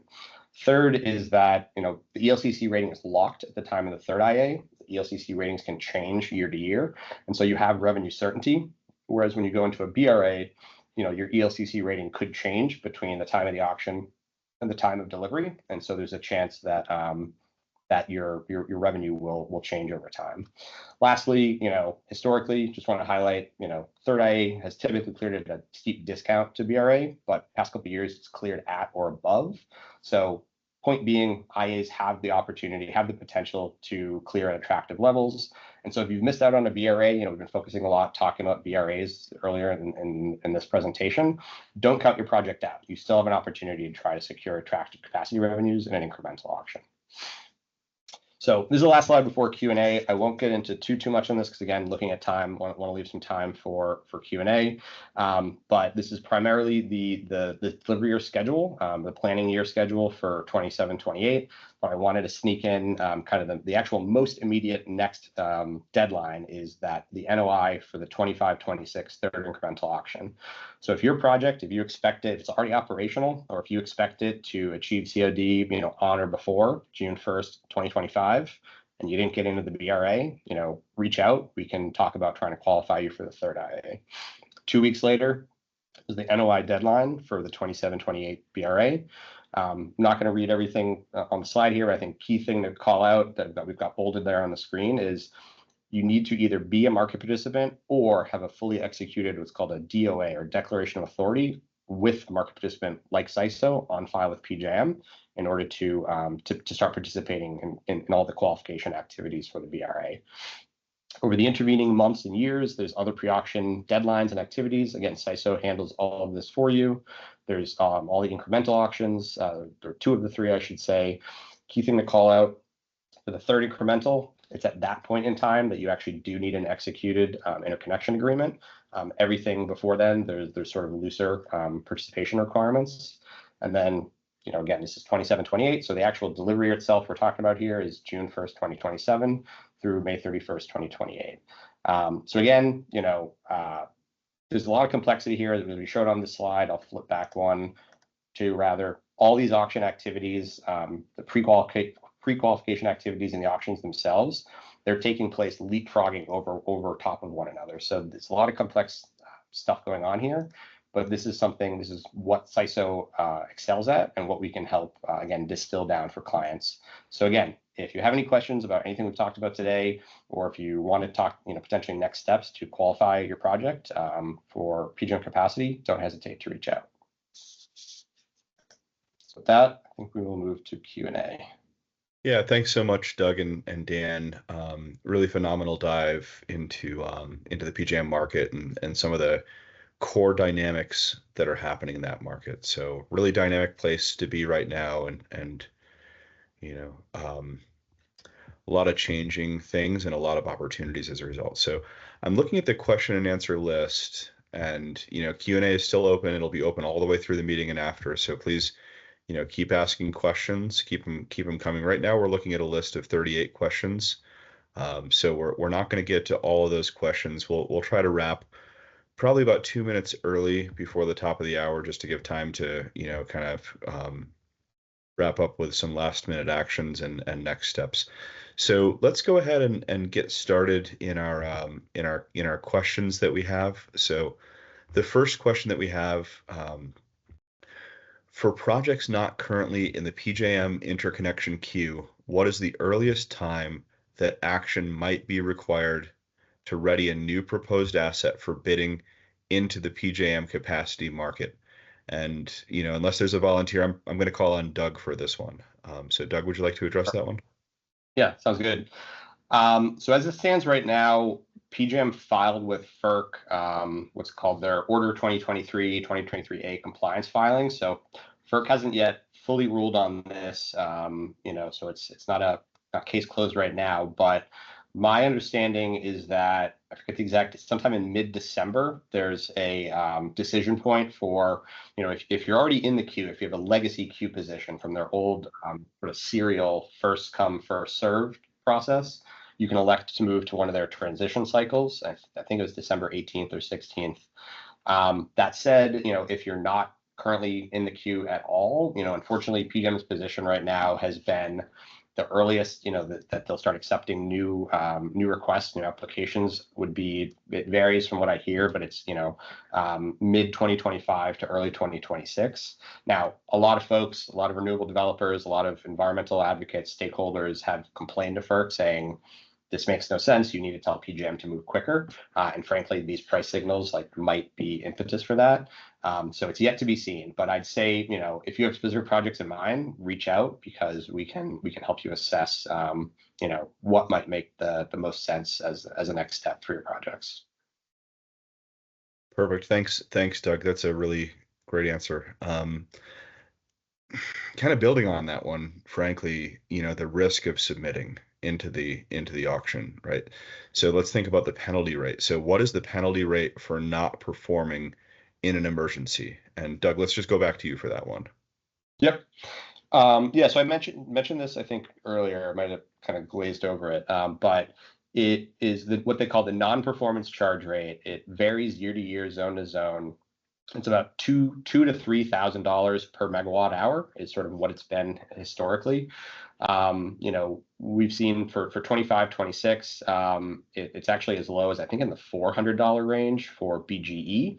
Third is that the ELCC rating is locked at the time of the third IA. The ELCC ratings can change year to year, and so you have revenue certainty. Whereas when you go into a BRA, your ELCC rating could change between the time of the auction and the time of delivery, and so there's a chance that that your revenue will change over time. Lastly, historically, just want to highlight, third IA has typically cleared at a steep discount to BRA, but past couple of years it's cleared at or above. So Point being, IAs have the opportunity, have the potential to clear at attractive levels. And so if you've missed out on a BRA, we've been focusing a lot talking about BRAs earlier in this presentation. Don't count your project out. You still have an opportunity to try to secure attractive capacity revenues in an incremental auction. So this is the last slide before Q&A. I won't get into too much on this because, again, looking at time, want to leave some time for Q&A. But this is primarily the delivery year schedule, the planning year schedule for 27-28. But I wanted to sneak in kind of the actual most immediate next deadline is that the NOI for the 25-26 third incremental auction. So if your project, if you expect it, it's already operational, or if you expect it to achieve COD, on or before June 1st, 2025, and you didn't get into the BRA, reach out. We can talk about trying to qualify you for the third IA. 2 weeks later is the NOI deadline for the 27-28 BRA. I'm not going to read everything on the slide here. I think key thing to call out that we've got bolded there on the screen is you need to either be a market participant or have a fully executed what's called a DOA, or Declaration of Authority, with a market participant like SYSO on file with PJM in order to start participating in all the qualification activities for the BRA. Over the intervening months and years, there's other pre-auction deadlines and activities. Again, SYSO handles all of this for you. There's all the incremental auctions. There are 2 of the 3, I should say. Key thing to call out for the third incremental, it's at that point in time that you actually do need an executed interconnection agreement. Everything before then, there's sort of looser participation requirements. And then, again, this is 27-28. So the actual delivery itself we're talking about here is June 1st, 2027 through May 31st, 2028. So again, there's a lot of complexity here as we showed on this slide. I'll flip back 1, 2 rather. All these auction activities, the pre-qualification activities in the auctions themselves, they're taking place leapfrogging over top of one another. So there's a lot of complex stuff going on here, but this is what SYSO excels at and what we can help, again, distill down for clients. So again, if you have any questions about anything we've talked about today, or if you want to talk, potentially next steps to qualify your project for PJM capacity, don't hesitate to reach out. So with that, I think we will move to Q&A. Yeah, thanks so much, Doug and Dan. Really phenomenal dive into the PJM market and some of the core dynamics that are happening in that market. So really dynamic place to be right now, and a lot of changing things and a lot of opportunities as a result. So I'm looking at the question and answer list, and Q&A is still open. It'll be open all the way through the meeting and after. So please, keep asking questions, keep them coming. Right now, we're looking at a list of 38 questions. So we're not going to get to all of those questions. We'll try to wrap probably about 2 minutes early before the top of the hour, just to give time to kind of wrap up with some last minute actions and next steps. So let's go ahead and get started in our questions that we have. So the first question that we have, for projects not currently in the PJM interconnection queue, what is the earliest time that action might be required to ready a new proposed asset for bidding into the PJM capacity market? And, unless there's a volunteer, I'm going to call on Doug for this one. So Doug, would you like to address that one? Yeah, sounds good. So as it stands right now, PJM filed with FERC what's called their Order 2023-2023A compliance filing. So FERC hasn't yet fully ruled on this, so it's not a case closed right now. But my understanding is that, I forget the exact, sometime in mid-December, there's a decision point for, if you're already in the queue, if you have a legacy queue position from their old sort of serial first come, first served process, you can elect to move to one of their transition cycles. I think it was December 18th or 16th. That said, if you're not currently in the queue at all, unfortunately, PJM's position right now has been the earliest, that they'll start accepting new requests, new applications would be, it varies from what I hear, but it's, mid 2025 to early 2026. Now, a lot of folks, a lot of renewable developers, a lot of environmental advocates, stakeholders have complained to FERC saying, this makes no sense. You need to tell PJM to move quicker. And frankly, these price signals like might be impetus for that. So it's yet to be seen. But I'd say, if you have specific projects in mind, reach out because we can help you assess, what might make the most sense as a next step for your projects. Perfect. Thanks, Doug. That's a really great answer. Kind of building on that one, frankly, the risk of submitting into the auction, right? So let's think about the penalty rate. So what is the penalty rate for not performing in an emergency? And Doug, let's just go back to you for that one. Yep. Yeah, so I mentioned this, I think, earlier. I might have kind of glazed over it, but it is what they call the non-performance charge rate. It varies year to year, zone to zone. It's about $2,000 to $3,000 per megawatt hour is sort of what it's been historically. We've seen for 25, 26, it's actually as low as I think in the $400 range for BGE.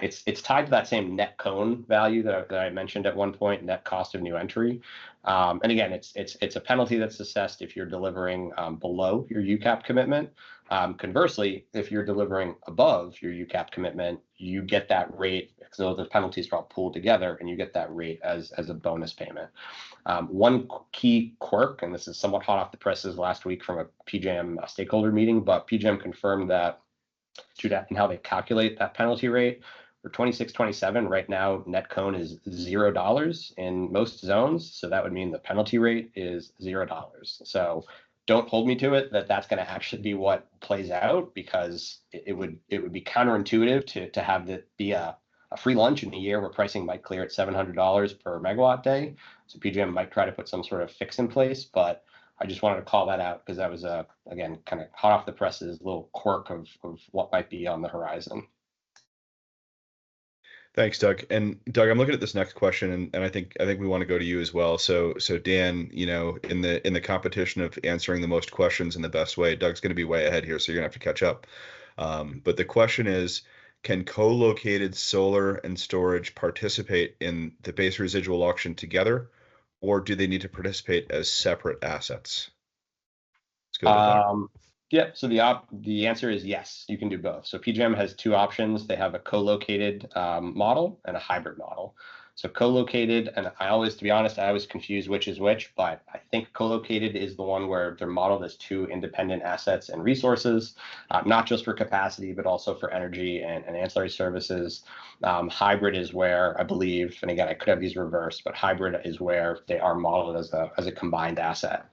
It's tied to that same net cone value that I mentioned at one point, net cost of new entry. And again, it's a penalty that's assessed if you're delivering below your UCAP commitment. Conversely, if you're delivering above your UCAP commitment, you get that rate, so the penalties are all pooled together, and you get that rate as a bonus payment. One key quirk, and this is somewhat hot off the presses last week from a PJM stakeholder meeting, but PJM confirmed that in how they calculate that penalty rate for 26, 27, right now, net cone is $0 in most zones. So that would mean the penalty rate is $0. So don't hold me to it that's going to actually be what plays out, because it would be counterintuitive to have that be a free lunch in a year where pricing might clear at $700 per megawatt day. So PJM might try to put some sort of fix in place, but I just wanted to call that out because that was again, kind of hot off the presses, little quirk of what might be on the horizon. Thanks, Doug. And Doug, I'm looking at this next question, and I think we want to go to you as well. So Dan, in the competition of answering the most questions in the best way, Doug's going to be way ahead here, so you're gonna have to catch up. But the question is, can co-located solar and storage participate in the base residual auction together, or do they need to participate as separate assets? Let's go with that. Yeah, so the answer is yes, you can do both. So PJM has two options. They have a co-located model and a hybrid model. So co-located, and to be honest, I always confuse which is which, but I think co-located is the one where they're modeled as two independent assets and resources, not just for capacity, but also for energy and ancillary services. Hybrid is where I believe, and again, I could have these reversed, but hybrid is where they are modeled as a combined asset.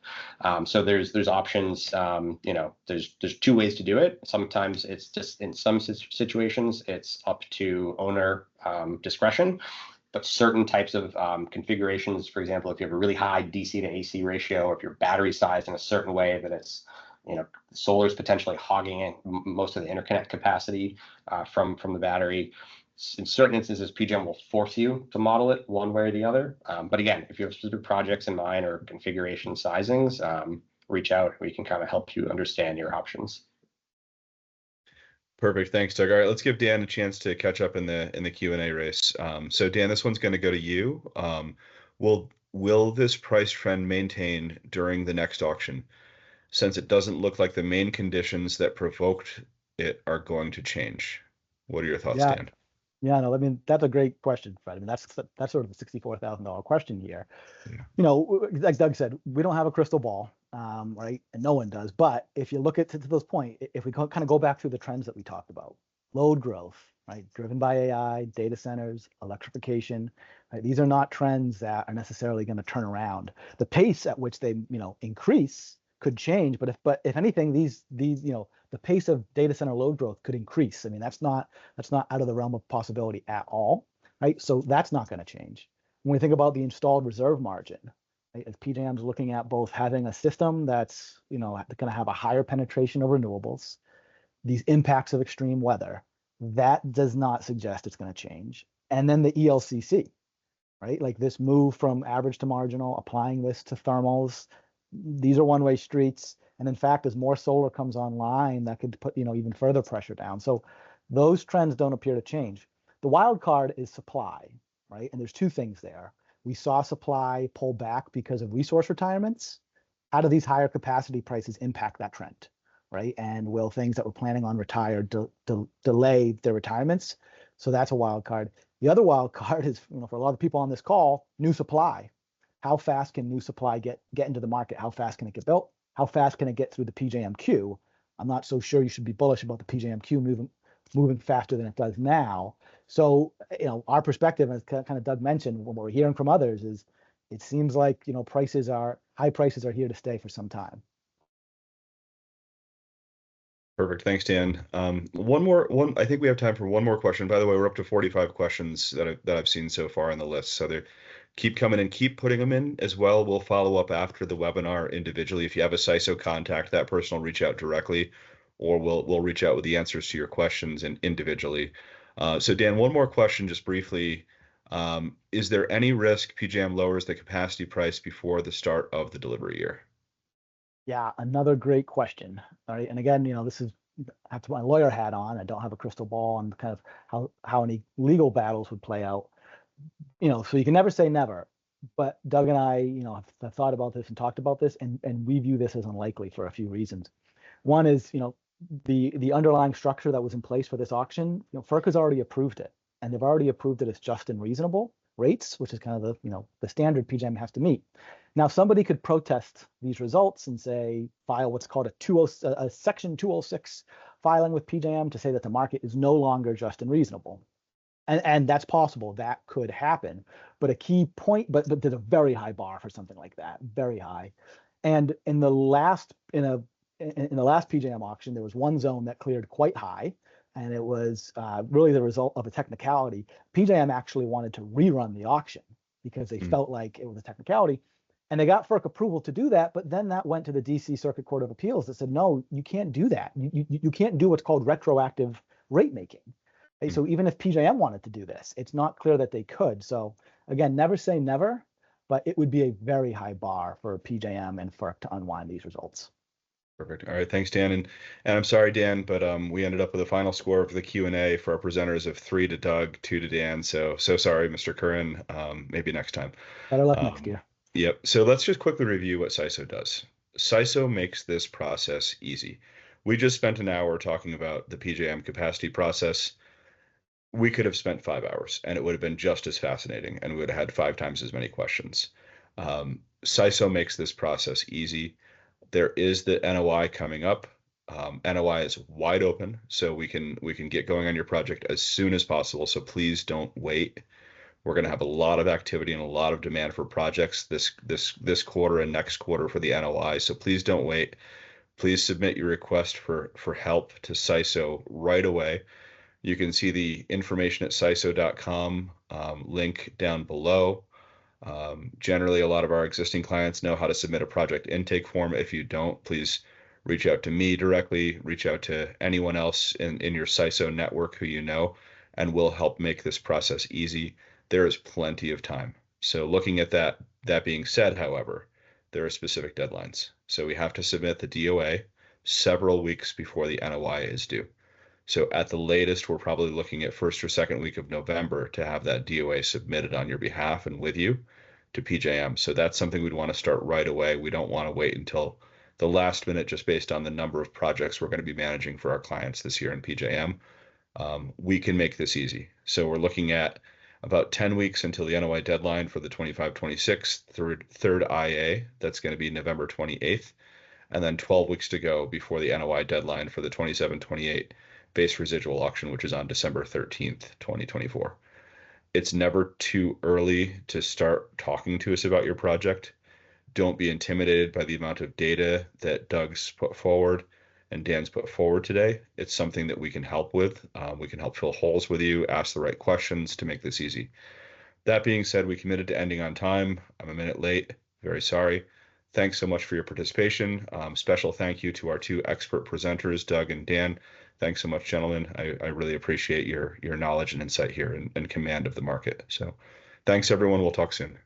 So there's options. There's two ways to do it. Sometimes it's just, in some situations, it's up to owner discretion. But certain types of configurations, for example, if you have a really high DC to AC ratio, or if your battery sized in a certain way that it's, solar is potentially hogging in most of the interconnect capacity from the battery. In certain instances, PJM will force you to model it one way or the other. But again, if you have specific projects in mind or configuration sizings, reach out. We can kind of help you understand your options. Perfect. Thanks, Doug. All right, let's give Dan a chance to catch up in the Q&A race. So Dan, this one's going to go to you. Will this price trend maintain during the next auction, since it doesn't look like the main conditions that provoked it are going to change? What are your thoughts, Dan? Yeah, no, I mean, that's a great question, Fred. I mean, that's sort of the $64,000 question here. Yeah. Like Doug said, we don't have a crystal ball, right? And no one does. But if you look to this point, if we kind of go back through the trends that we talked about, load growth, right, driven by AI, data centers, electrification, right? These are not trends that are necessarily going to turn around. The pace at which they, increase could change, but if anything, these the pace of data center load growth could increase. I mean, that's not out of the realm of possibility at all, right? So that's not going to change. When we think about the installed reserve margin, right, as PJM's looking at both having a system that's going to have a higher penetration of renewables, these impacts of extreme weather, that does not suggest it's going to change. And then the ELCC, right? Like this move from average to marginal, applying this to thermals. These are one-way streets. And in fact, as more solar comes online, that could put even further pressure down. So those trends don't appear to change. The wild card is supply, right? And there's two things there. We saw supply pull back because of resource retirements, how do these higher capacity prices impact that trend, right? And will things that were planning on retire delay their retirements? So that's a wild card. The other wild card is, for a lot of people on this call, new supply. How fast can new supply get into the market? How fast can it get built? How fast can it get through the PJM queue? I'm not so sure you should be bullish about the PJM queue moving faster than it does now. So, our perspective, as kind of Doug mentioned, what we're hearing from others is it seems like, high prices are here to stay for some time. Perfect. Thanks, Dan. I think we have time for one more question. By the way, we're up to 45 questions that I've seen so far on the list. So they keep coming in, keep putting them in as well. We'll follow up after the webinar individually. If you have a SYSO contact, that person will reach out directly, or we'll reach out with the answers to your questions and individually. So Dan, one more question, just briefly. Is there any risk PJM lowers the capacity price before the start of the delivery year? Yeah, another great question. All right, and again, this is, I have to put my lawyer hat on. I don't have a crystal ball on kind of how any legal battles would play out. So you can never say never. But Doug and I, have thought about this and talked about this, and we view this as unlikely for a few reasons. One is, the underlying structure that was in place for this auction, FERC has already approved it, and they've already approved it as just and reasonable rates, which is kind of the standard PJM has to meet. Now, somebody could protest these results and say, file what's called a Section 206 filing with PJM to say that the market is no longer just and reasonable. And that's possible. That could happen. But a key point, but there's a very high bar for something like that, very high. And in the last PJM auction, there was one zone that cleared quite high, and it was really the result of a technicality. PJM actually wanted to rerun the auction because they felt like it was a technicality. And they got FERC approval to do that, but then that went to the DC Circuit Court of Appeals that said, no, you can't do that. You can't do what's called retroactive rate making. Okay, so even if PJM wanted to do this, it's not clear that they could. So again, never say never, but it would be a very high bar for PJM and FERC to unwind these results. Perfect. All right, thanks, Dan. And I'm sorry, Dan, but we ended up with a final score for the Q&A for our presenters of 3 to Doug, 2 to Dan. So sorry, Mr. Curran. Maybe next time. Better luck next year. Yep. So let's just quickly review what SYSO does. SYSO makes this process easy. We just spent an hour talking about the PJM capacity process. We could have spent 5 hours, and it would have been just as fascinating, and we would have had 5 times as many questions. SYSO makes this process easy. There is the NOI coming up. NOI is wide open, so we can get going on your project as soon as possible. So please don't wait. We're going to have a lot of activity and a lot of demand for projects this quarter and next quarter for the NOI. So please don't wait. Please submit your request for help to SYSO right away. You can see the information at syso.com link down below. Generally, a lot of our existing clients know how to submit a project intake form. If you don't, please reach out to me directly, reach out to anyone else in your SYSO network who you know, and we'll help make this process easy. There is plenty of time. So looking at that being said, however, there are specific deadlines. So we have to submit the DOA several weeks before the NOI is due. So at the latest, we're probably looking at first or second week of November to have that DOA submitted on your behalf and with you to PJM. So that's something we'd want to start right away. We don't want to wait until the last minute just based on the number of projects we're going to be managing for our clients this year in PJM. We can make this easy. So we're looking at about 10 weeks until the NOI deadline for the 25-26 third IA. That's going to be November 28th. And then 12 weeks to go before the NOI deadline for the 27-28 Base Residual Auction, which is on December 13th, 2024. It's never too early to start talking to us about your project. Don't be intimidated by the amount of data that Doug's put forward and Dan's put forward today. It's something that we can help with. We can help fill holes with you, ask the right questions to make this easy. That being said, we committed to ending on time. I'm a minute late. Very sorry. Thanks so much for your participation. Special thank you to our 2 expert presenters, Doug and Dan. Thanks so much, gentlemen. I really appreciate your knowledge and insight here and command of the market. So thanks, everyone. We'll talk soon.